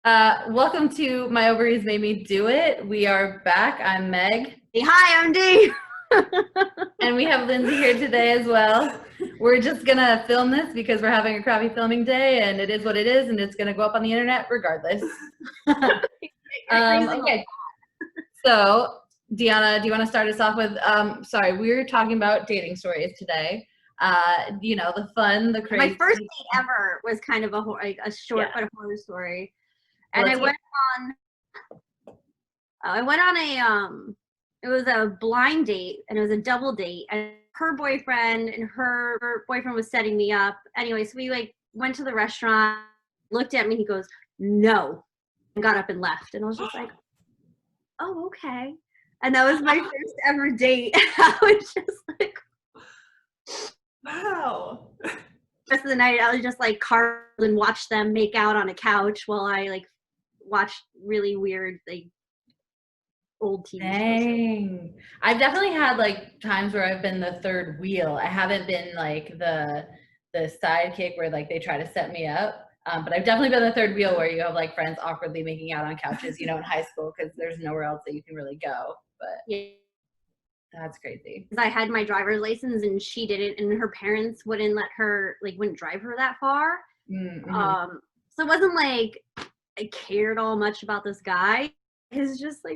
Welcome to My Ovaries Made Me Do It. We are back. I'm Meg. Hey, hi, I'm Dee. And we have Lindsay here today as well. We're just gonna film this because we're having a crappy filming day, and it is what it is, and it's gonna go up on the internet regardless. Okay. So, Deanna, do you want to start us off with? Sorry, we were talking about dating stories today. The fun, the crazy. My first date ever was kind of a short but a horror story, and I went on it was a blind date, and it was a double date, and her boyfriend and her boyfriend was setting me up. Anyway, so we went to the restaurant, looked at me, he goes, "No," and got up and left, and I was just like, "Oh, okay." And that was my first ever date. I was just like, wow. The rest of the night, I was just like carved and watched them make out on a couch while I watched really weird old TV Dang. Shows. I've definitely had times where I've been the third wheel. I haven't been the sidekick where they try to set me up. But I've definitely been the third wheel where you have friends awkwardly making out on couches, in high school because there's nowhere else that you can really go. But yeah. That's crazy. Because I had my driver's license and she didn't, and her parents wouldn't let her, wouldn't drive her that far. Mm-hmm. So it wasn't like I cared all much about this guy. It's just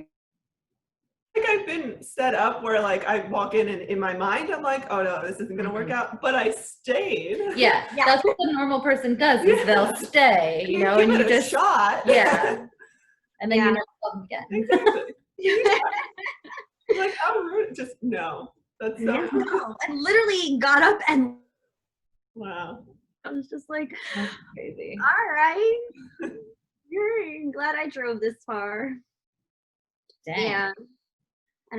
I've been set up where I walk in and in my mind I'm like, oh no, this isn't gonna work out, but I stayed. Yeah, that's what the normal person does is they'll stay, and you just shot. Yeah. And then you never love them again. Exactly. How rude. Just no. That's so no. I literally got up and wow. I was just like, that's crazy. All right. You're glad I drove this far. Dang. Yeah.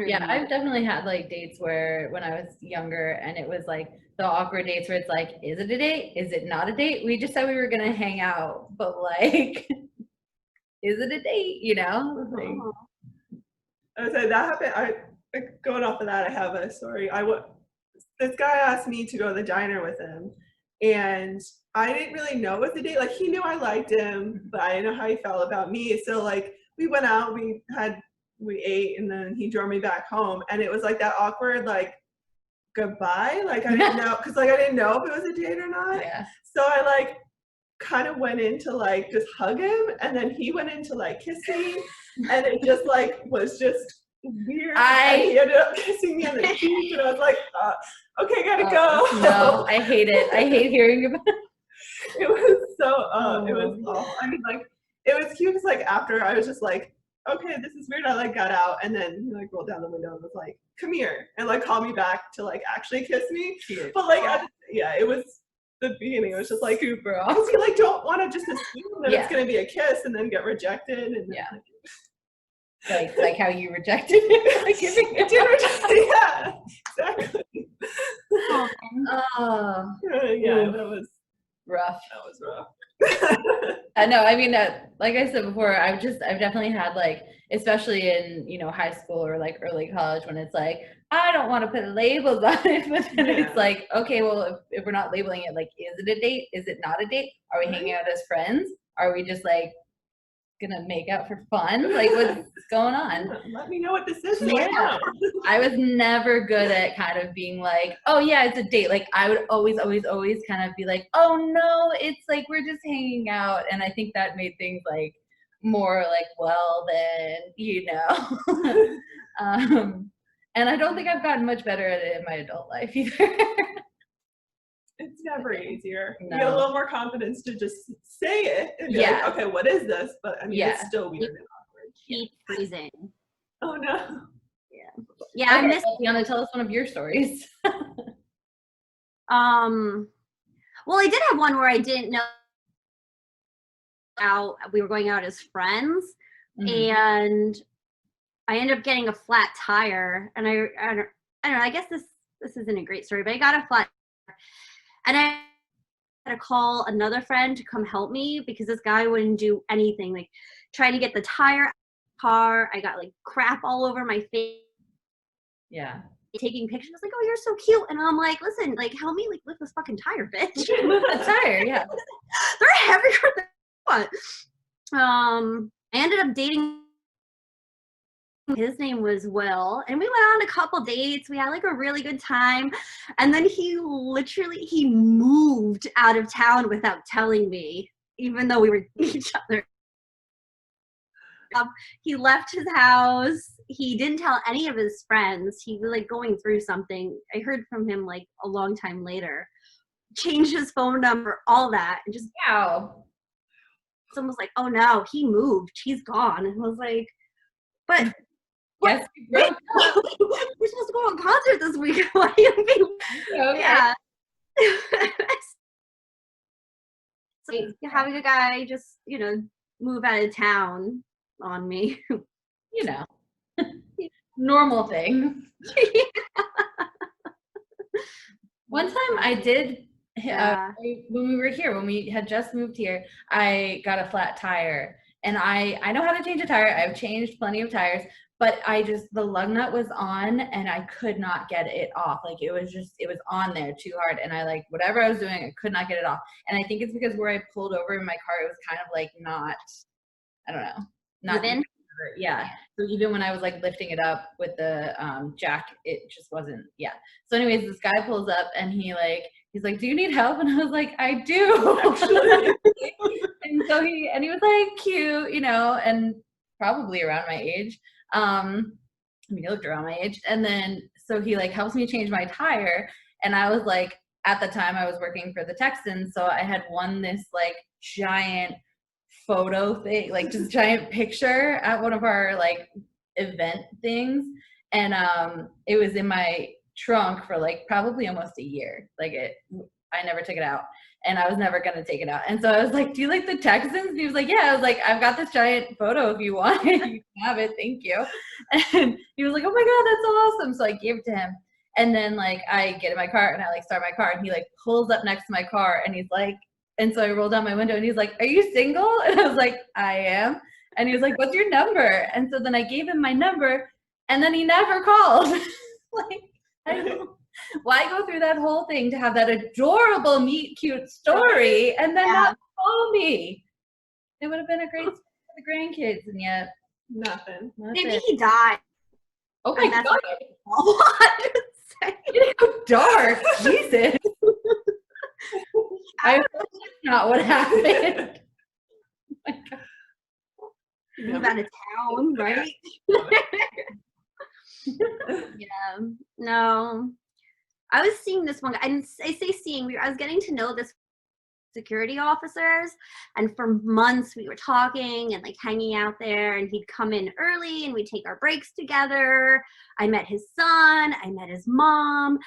Yeah, I've definitely had dates where when I was younger and it was the awkward dates where it's is it a date? Is it not a date? We just said we were gonna hang out, but is it a date? I would say that happened. Going off of that, I have a story. This guy asked me to go to the diner with him, and I didn't really know it was a date. He knew I liked him, but I didn't know how he felt about me. So we went out, we ate, and then he drove me back home, and it was that awkward goodbye. I didn't know because I didn't know if it was a date or not. Yeah. So I kind of went in to just hug him, and then he went in to kiss me, and it just was just weird. And he ended up kissing me on the cheek, and I was like, okay, gotta go. No, I hate it. I hate hearing about it. It was so it was awful. I mean, it was cute because after I was just okay, this is weird. I got out, and then he rolled down the window and was like, come here, and called me back to actually kiss me. Cute. But it was the beginning. It was just super awesome. Because you don't want to just assume that it's gonna be a kiss and then get rejected, and like how you rejected it. Yeah, exactly. Yeah, that was rough. That was rough. I know. I mean, like I said before, I've definitely had especially in high school or early college when it's I don't want to put labels on it, but then it's okay, well if we're not labeling it, is it a date? Is it not a date? Are we hanging out as friends? Are we just gonna make out for fun? What's going on? Let me know what this is. Yeah. I was never good at kind of being oh yeah, it's a date. I would always kind of be oh no, it's we're just hanging out. And I think that made things more well then, and I don't think I've gotten much better at it in my adult life either. It's never easier. No. You get a little more confidence to just say it and be okay, what is this? But I mean, it's still weird and awkward. Keep freezing. Oh no. Yeah. Okay, I miss. Deanna, tell us one of your stories. Well, I did have one where I didn't know we were going out as friends, and I ended up getting a flat tire, and I don't know. I guess this isn't a great story, but I got a flat. And I had to call another friend to come help me because this guy wouldn't do anything, trying to get the tire out of the car. I got crap all over my face. Yeah. Taking pictures, I was oh, you're so cute. And I'm listen, help me lift this fucking tire, bitch. Move the tire, yeah. They're heavier than what. I ended up dating, his name was Will, and we went on a couple dates. We had like a really good time. And then he moved out of town without telling me, even though we were each other. He left his house. He didn't tell any of his friends. He was like going through something. I heard from him like a long time later. Changed his phone number, all that, and just Wow. someone was like, "Oh no, he moved. He's gone." And I was like, "But Yes. wait, we're supposed to go to a concert this week. Why do you mean?" Okay. Yeah. So having a guy just, move out of town on me. You know, normal thing. One time I did, Yeah. when we were here, when we had just moved here, I got a flat tire, and I know how to change a tire. I've changed plenty of tires, but the lug nut was on and I could not get it off. Like it was on there too hard, and whatever I was doing, I could not get it off. And I think it's because where I pulled over in my car, it was kind of like not, I don't know, not Even? yeah. So even when I was like lifting it up with the jack, it just wasn't, yeah. So anyways, this guy pulls up and he's like, "Do you need help?" And I was like, "I do." Actually. And so he was like cute, and probably around my age. I mean, he looked around my age. And then so he like helps me change my tire. And I was like, at the time I was working for the Texans, so I had won this like giant photo thing, like just giant picture at one of our like event things. And it was in my trunk for like probably almost a year. I never took it out, and I was never gonna take it out. And so I was like, "Do you like the Texans?" And he was like, "Yeah." I was like, "I've got this giant photo if you want it. You can have it, thank you." And he was like, "Oh my God, that's awesome." So I gave it to him. And then like I get in my car and I like start my car, and he like pulls up next to my car, and he's like, and so I rolled down my window and he's like, "Are you single?" And I was like, "I am." And he was like, "What's your number?" And so then I gave him my number, and then he never called. Like, I don't know. Why go through that whole thing to have that adorable meet cute story and then not call me? It would have been a great story for the grandkids, and yet Nothing. Maybe he died. Oh my And that's God. all I would say. It's so dark. Jesus. I hope that's not what happened. Oh my God. Move out of town, right? Yeah. No. I was seeing this one guy, and I say seeing, I was getting to know this security officers, and for months we were talking and like hanging out there, and he'd come in early and we'd take our breaks together. I met his son, I met his mom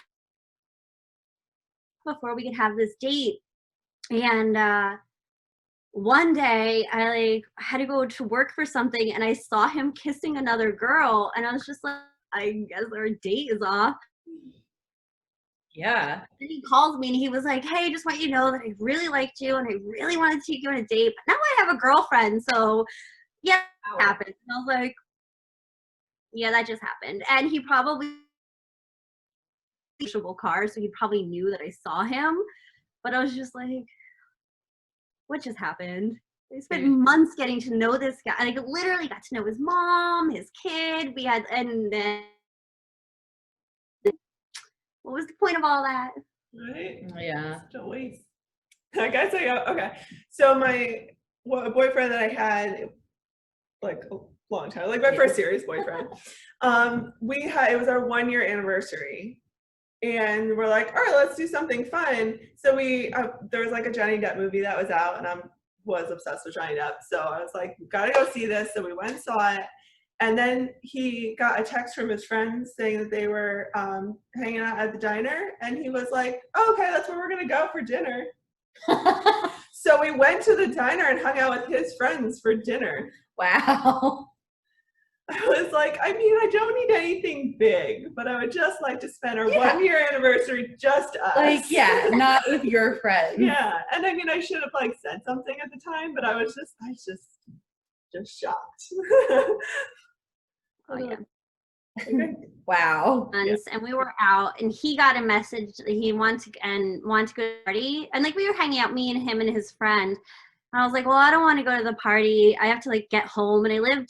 before we could have this date. And one day I like had to go to work for something, and I saw him kissing another girl, and I was just like, I guess our date is off. Yeah. Then he calls me and he was like, "Hey, just want you to know that I really liked you and I really wanted to take you on a date, but now I have a girlfriend, so yeah, it happened." And I was like, "Yeah, that just happened." And he probably car, so he probably knew that I saw him, but I was just like, what just happened? I spent months getting to know this guy. I literally got to know his mom, his kid. And then what was the point of all that? Right? Yeah. Don't waste. I guess okay. So my boyfriend that I had like a long time, like my first serious boyfriend, it was our 1-year anniversary. And we're like, all right, let's do something fun. So there was like a Johnny Depp movie that was out, and I was obsessed with Johnny Depp. So I was like, gotta go see this. So we went and saw it. And then he got a text from his friends saying that they were hanging out at the diner. And he was like, oh, okay, that's where we're gonna go for dinner. So we went to the diner and hung out with his friends for dinner. Wow. I was like, I mean, I don't need anything big, but I would just like to spend our 1-year anniversary just us. Like, yeah, not with your friends. Yeah. And I mean, I should have like said something at the time, but I was just shocked. Oh yeah. Okay. Wow. And we were out, and he got a message that he wanted to go to a party, and like we were hanging out, me and him and his friend, And I was like, well, I don't want to go to the party. I have to like get home. And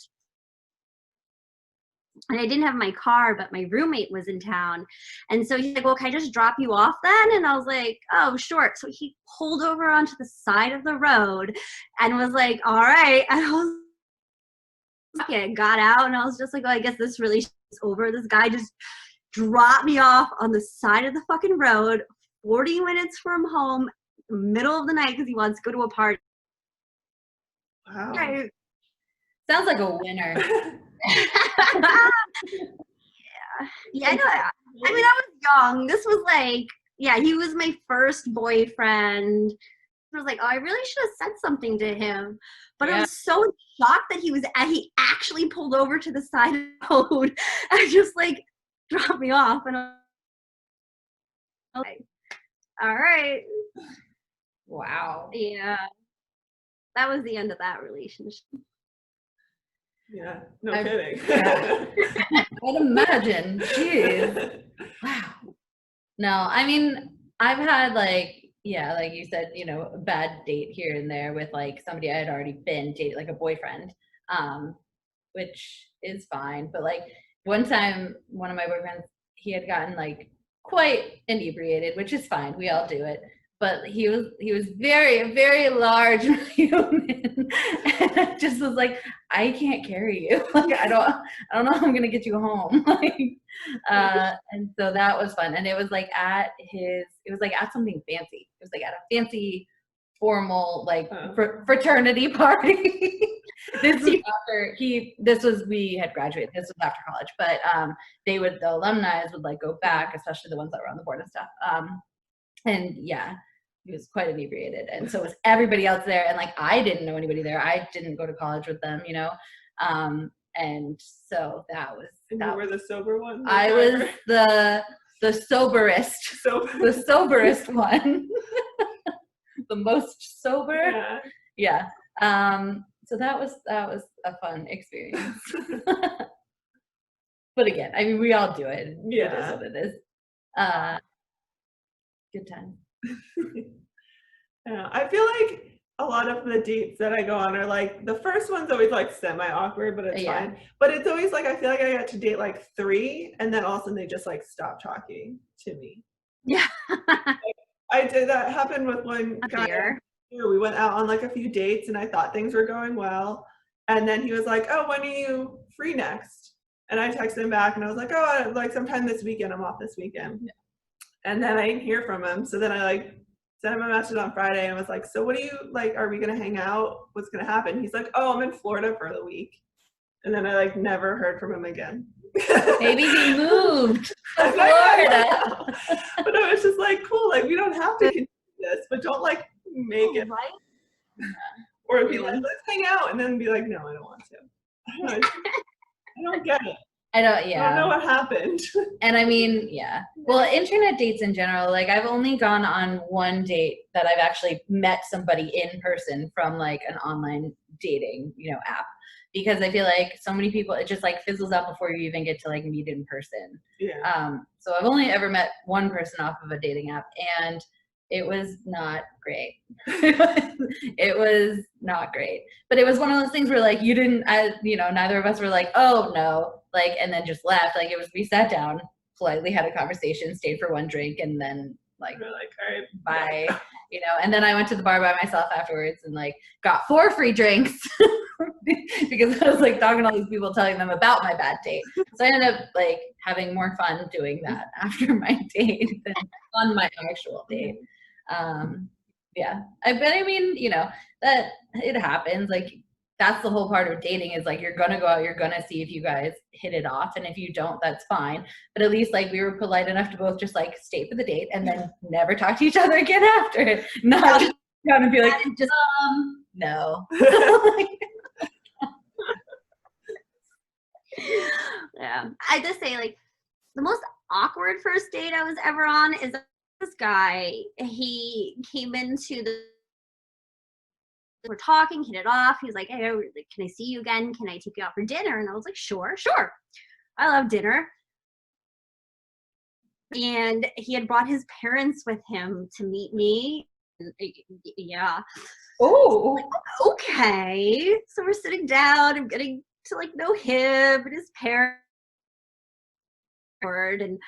I didn't have my car, but my roommate was in town. And so he's like, well, can I just drop you off then? And I was like, oh, sure. So he pulled over onto the side of the road and was like, all right. And I was okay, got out and I was just like, oh, I guess this relationship is over. This guy just dropped me off on the side of the fucking road, 40 minutes from home, middle of the night because he wants to go to a party. Wow. Sounds like a winner. Yeah, I know. I mean, I was young. This was like, yeah, he was my first boyfriend. I was like, oh, I really should have said something to him. But I was so shocked that he actually pulled over to the side of the road and just like dropped me off. And I was like, all right. Wow. Yeah. That was the end of that relationship. Yeah, no kidding. I'd imagine. Jeez. Wow. No, I mean, I've had like, yeah, like you said, you know, a bad date here and there with like somebody I had already been dating, like a boyfriend, which is fine. But like one time, one of my boyfriends, he had gotten like quite inebriated, which is fine. We all do it. But he was very, very large human. And I just was like, I can't carry you. Like I don't know how I'm gonna get you home. Like and so that was fun. And it was like at something fancy. It was like at a fancy formal like fraternity party. We had graduated. This was after college, but the alumni would like go back, especially the ones that were on the board and stuff. And yeah, he was quite inebriated, and so was everybody else there. And like I didn't know anybody there. I didn't go to college with them, you know. And so that was. And you were the sober one. I was the soberest, the soberest one, the most sober. Yeah. So that was a fun experience. But again, I mean, we all do it. Yeah. It is what it is. Good time. Yeah, I feel like a lot of the dates that I go on are like the first one's always like semi-awkward, but it's fine. But it's always like I feel like I get to date like 3 and then all of a sudden they just like stop talking to me. Yeah. I did that happen with one guy. We went out on like a few dates and I thought things were going well. And then he was like, oh, when are you free next? And I texted him back and I was like, oh, like sometime this weekend, I'm off this weekend. Yeah. And then I didn't hear from him. So then I like sent him a message on Friday and was like, so what do you like, are we gonna hang out? What's gonna happen? He's like, oh, I'm in Florida for the week. And then I like never heard from him again. Maybe he moved to Florida. But it was just like, cool, like we don't have to continue this, but don't like make it right. Or be like, let's hang out, and then be like, no, I don't want to. I don't get it. I don't know what happened. And I mean, yeah. Well, internet dates in general, like I've only gone on one date that I've actually met somebody in person from like an online dating, you know, app. Because I feel like so many people, it just like fizzles out before you even get to like meet in person. Yeah. So I've only ever met one person off of a dating app, and it was not great. It was not great. But it was one of those things where like neither of us were like, oh no, like, and then just left. Like it was, we sat down, politely had a conversation, stayed for one drink, and then like, we're like, all right, bye. You know, and then I went to the bar by myself afterwards and like got 4 free drinks because I was like talking to all these people, telling them about my bad date. So I ended up like having more fun doing that after my date than on my actual date. Yeah, but I mean, you know, that it happens. Like that's the whole part of dating is like, you're gonna go out, you're gonna see if you guys hit it off. And if you don't, that's fine. But at least like we were polite enough to both just like stay for the date and then never talk to each other again after it. Not just gonna be like, just, no. Yeah. I just say like the most awkward first date I was ever on is this guy. He came into we're talking, hit it off. He was like, hey, can I see you again? Can I take you out for dinner? And I was like, sure. I love dinner. And he had brought his parents with him to meet me. Yeah. Oh. Okay. So we're sitting down. I'm getting to like know him and his parents, and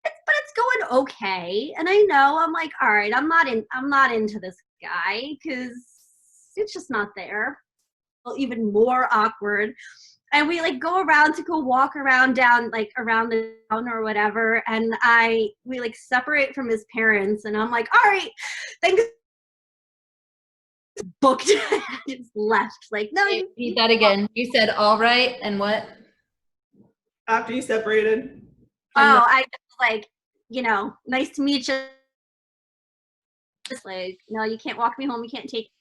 but it's going okay. And I know I'm like, all right, I'm not into this guy because it's just not there. Well, even more awkward. And we like go around to go walk around down like around the town or whatever. And we like separate from his parents, and I'm like, all right, thanks. Booked. Just left. Like, no, Hey, repeat that again. You said all right and what? After you separated. Oh, I just like, nice to meet you. Just like, no, you can't walk me home. You can't take me.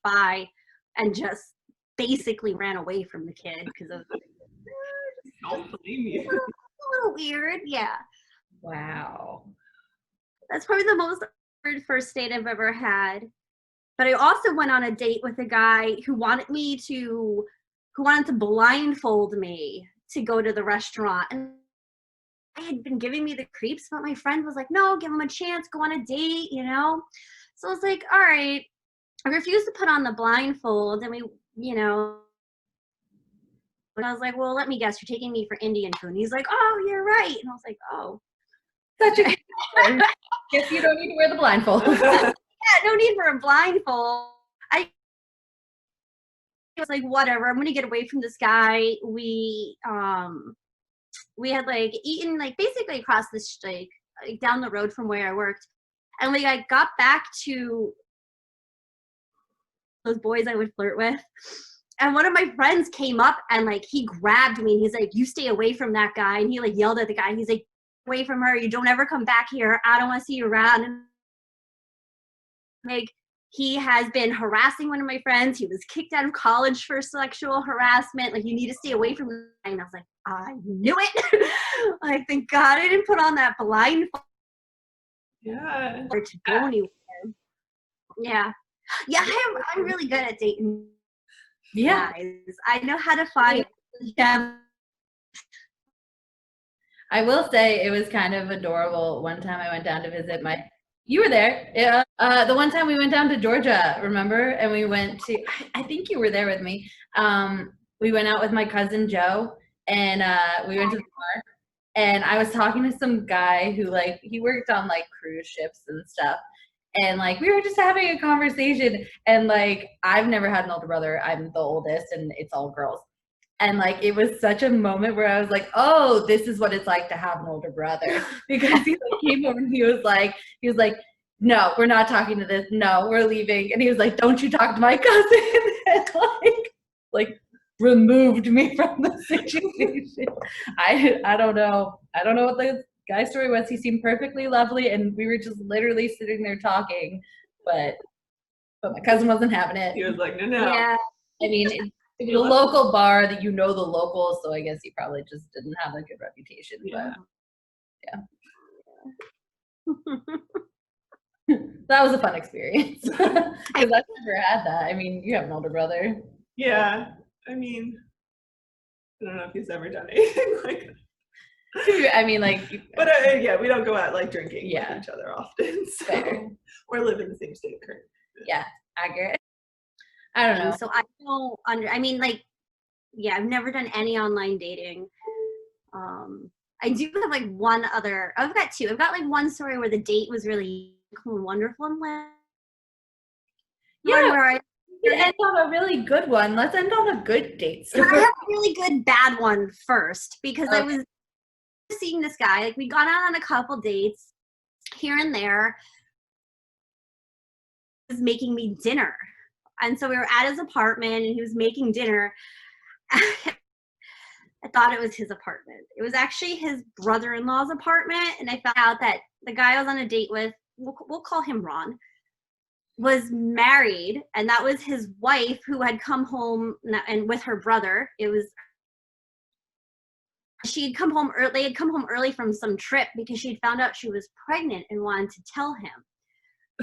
Bye. And just basically ran away from the kid because of Don't blame you. a little weird. Yeah. Wow. That's probably the most awkward first date I've ever had. But I also went on a date with a guy who wanted to blindfold me to go to the restaurant. And I had been giving me the creeps, but my friend was like, no, give him a chance, go on a date, So I was like, all right. I refused to put on the blindfold, and and I was like, well, let me guess, you're taking me for Indian food. And he's like, oh, you're right. And I was like, oh. Such a guess you don't need to wear the blindfold. Yeah, no need for a blindfold. I was like, whatever, I'm gonna get away from this guy. We had like eaten like basically across the street, like down the road from where I worked, and we like got back to those boys I would flirt with, and one of my friends came up and like he grabbed me and he's like, you stay away from that guy. And he like yelled at the guy, he's like, away from her, you don't ever come back here, I don't want to see you around. And like, he has been harassing one of my friends. He was kicked out of college for sexual harassment. Like, you need to stay away from him. And I was like, I knew it. Like, thank God I didn't put on that blindfold. Yeah. Or to go anywhere. Yeah. Yeah, I'm really good at dating guys. I know how to find them. I will say it was kind of adorable. One time I went down to visit you were there. Yeah. The one time we went down to Georgia, remember? And we went to, I think you were there with me. We went out with my cousin Joe, and we went to the bar. And I was talking to some guy who like, he worked on like cruise ships and stuff. And like, we were just having a conversation, and like, I've never had an older brother. I'm the oldest, and it's all girls. And like, it was such a moment where I was like, oh, this is what it's like to have an older brother. Because he like came over and he was like, no, we're not talking to this. No, we're leaving. And he was like, don't you talk to my cousin. And like removed me from the situation. I don't know. I don't know what the guy's story was. He seemed perfectly lovely, and we were just literally sitting there talking, but my cousin wasn't having it. He was like, no. Yeah. I mean, it was a local bar that the locals, so I guess he probably just didn't have a good reputation. Yeah. But yeah. That was a fun experience. Because I've never had that. I mean, you have an older brother. Yeah. I mean, I don't know if he's ever done anything like that. I mean, like. But yeah, we don't go out like drinking with each other often. So. Fair. Or live in the same state currently. Yeah, accurate. I don't know. So I don't I've never done any online dating. I do have like one other, I've got two. I've got like one story where the date was really cool and wonderful and where end on a really good one. Let's end on a good date. I have a really good bad one first, because I was seeing this guy, like we'd gone out on a couple dates here and there. He was making me dinner. And so we were at his apartment and he was making dinner. I thought it was his apartment. It was actually his brother-in-law's apartment. And I found out that the guy I was on a date with, we'll call him Ron, was married. And that was his wife, who had come home and with her brother. They had come home early from some trip because she had found out she was pregnant and wanted to tell him.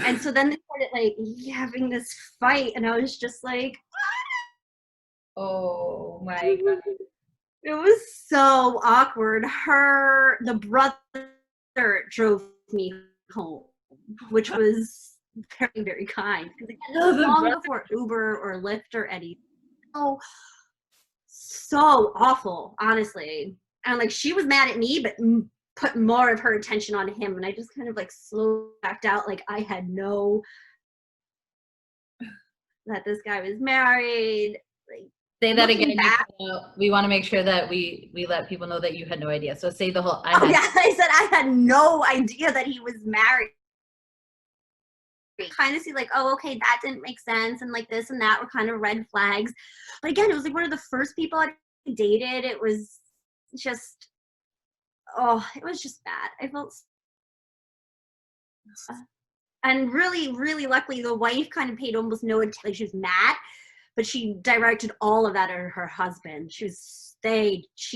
And so then they started like having this fight, and I was just like, oh my God. It was so awkward. The brother drove me home, which was very, very kind. Because No, the long brother- before Uber or Lyft or anything. Oh, so awful, honestly. And like she was mad at me, but put more of her attention on him, and I just kind of like slowly backed out, like I had no that this guy was married. Like, say that looking again. back- We want to make sure that we let people know that you had no idea. So say the whole. oh yeah, I said I had no idea that he was married. Kind of see like, oh, okay, that didn't make sense, and like this and that were kind of red flags. But again, it was like one of the first people I dated. It was just, oh, it was just bad. I felt, and really, really luckily, the wife kind of paid almost no attention. Like she was mad, but she directed all of that at her husband. She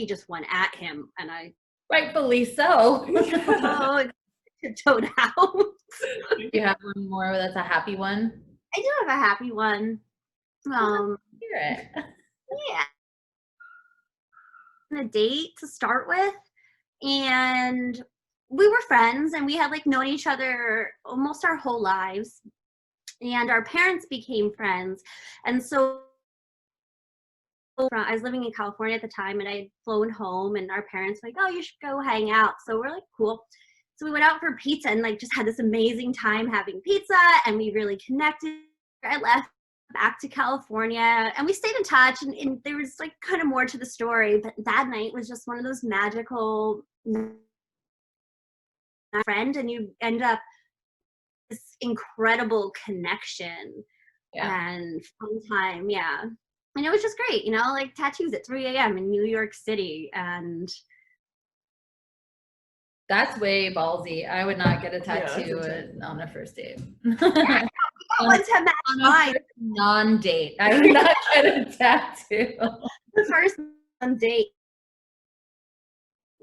just went at him, and I Rightfully so. oh, tiptoed out. You have one more that's a happy one. I do have a happy one. Hear it. Yeah. A date to start with, and we were friends, and we had like known each other almost our whole lives, and our parents became friends. And so I was living in California at the time, and I had flown home, and our parents were like, oh, you should go hang out. So we're like, cool. So we went out for pizza and like just had this amazing time having pizza, and we really connected. I left back to California, and we stayed in touch, and there was like kind of more to the story, but that night was just one of those magical friend, and you end up this incredible connection and fun time. Yeah. And it was just great, you know, like tattoos at 3 a.m. in New York City. And that's way ballsy. I would not get a tattoo on a first date. Non-date. I would not get a tattoo. The first date.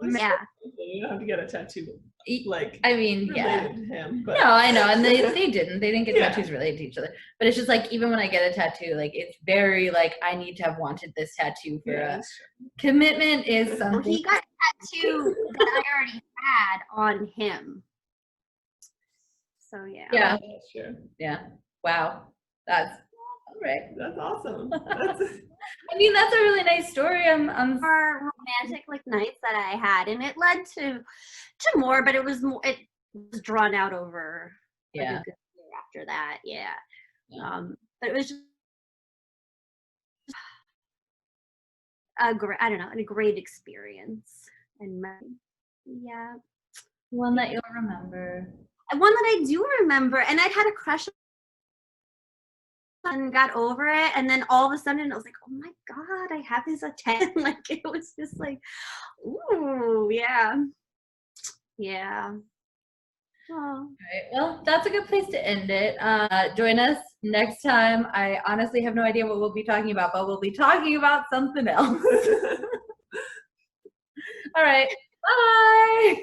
Yeah. You don't have to get a tattoo. Like, I mean, related to him. But. No, I know, and they didn't get tattoos related to each other. But it's just like, even when I get a tattoo, like it's very like I need to have wanted this tattoo for a commitment is something. Well, he got a tattoo that I already had on him. So yeah. Yeah. Sure. Yeah. Wow. That's all right. That's awesome. I mean, that's a really nice story. I'm More romantic like nights that I had, and it led to more, but it was drawn out over like a good year after that. Yeah. But it was just a great experience. And yeah. One that you'll remember. One that I do remember, and I'd had a crush and got over it, and then all of a sudden I was like, oh my god, I have his attention. Like it was just like, ooh, yeah. Oh. Right. Well, that's a good place to end it. Join us next time. I honestly have no idea what we'll be talking about, but we'll be talking about something else. All right. Bye.